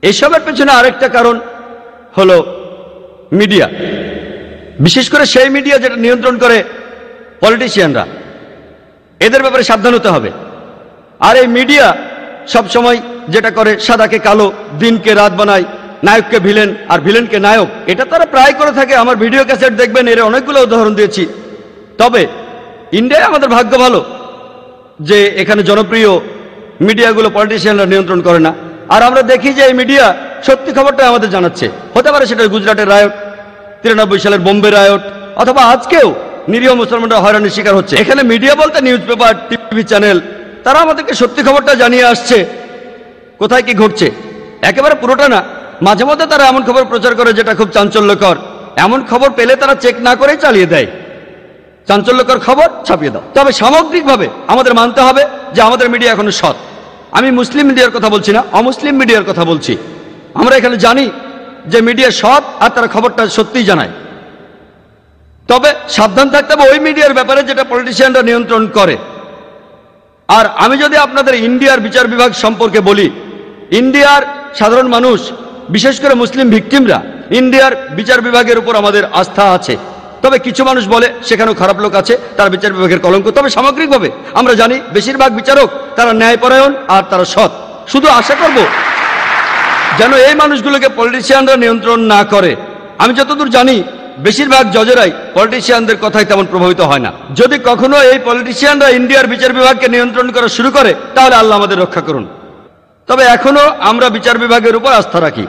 এসবের পেছনে আরেকটা কারণ হলো মিডিয়া, বিশেষ করে সেই মিডিয়া যেটা নিয়ন্ত্রণ করে পলিটিশিয়ানরা। এদের ব্যাপারে সাবধান হতে হবে। আর এই মিডিয়া সবসময় যেটা করে সাদাকে কালো, দিনকে রাত বানায়, নায়ককে ভিলেন আর ভিলেনকে নায়ক, এটা তারা প্রায় করে থাকে। আমার ভিডিও ক্যাসেট দেখবেন, এর অনেকগুলো উদাহরণ দিয়েছি। তবে ইন্ডিয়ায় আমাদের ভাগ্য ভালো যে এখানে জনপ্রিয় মিডিয়াগুলো পলিটিশিয়ানরা নিয়ন্ত্রণ করে না। আর আমরা দেখি যে এই মিডিয়া সত্যি খবরটা আমাদের জানাচ্ছে। হতে পারে সেটা গুজরাটের রায়ট, 93 সালের বোম্বে রায়ট, অথবা আজকেও নিরীহ মুসলমানরা হয়রানির শিকার হচ্ছে। এখানে মিডিয়া বলতে নিউজ পেপার, টিভি চ্যানেল, তারা আমাদেরকে সত্যি খবরটা জানিয়ে আসছে কোথায় কি ঘটছে। একেবারে পুরোটা না, মাঝে মধ্যে তারা এমন খবর প্রচার করে যেটা খুব চাঞ্চল্যকর। এমন খবর পেলে তারা চেক না করেই চালিয়ে দেয়। চাঞ্চল্যকর খবর ছাপিয়ে দাও। তবে সামগ্রিকভাবে আমাদের মানতে হবে যে আমাদের মিডিয়া এখনো সৎ। আমি মুসলিম মিডিয়ার কথা বলছি না, অমুসলিম মিডিয়ার কথা বলছি। আমরা এখানে জানি যে মিডিয়া সৎ আর তারা খবরটা সত্যিই জানায়। তবে সাবধান থাকতে হবে ওই মিডিয়ার ব্যাপারে যেটা পলিটিশিয়ানরা নিয়ন্ত্রণ করে। আর আমি যদি আপনাদের ইন্ডিয়ার বিচার বিভাগ সম্পর্কে বলি, ইন্ডিয়ার সাধারণ মানুষ, বিশেষ করে মুসলিম ভিকটিমরা, ইন্ডিয়ার বিচার বিভাগের উপর আমাদের আস্থা আছে। তবে কিছু মানুষ বলে সেখানেও খারাপ লোক আছে, তার বিচার বিভাগের কলঙ্ক। তবে সামগ্রিকভাবে আমরা জানি বেশিরভাগ বিচারক তারা ন্যায়পরায়ণ আর তারা সৎ। শুধু আশা করব যেন এই মানুষগুলোকে পলিটিশিয়ানরা নিয়ন্ত্রণ না করে। আমি যতদূর জানি বেশিরভাগ জজেরাই পলিটিশিয়ানদের কথায় তেমন প্রভাবিত হয় না। যদি কখনো এই পলিটিশিয়ানরা ইন্ডিয়ার বিচার বিভাগকে নিয়ন্ত্রণ করা শুরু করে তাহলে আল্লাহ আমাদের রক্ষা করুন। তবে এখনো আমরা বিচার বিভাগের উপর আস্থা রাখি।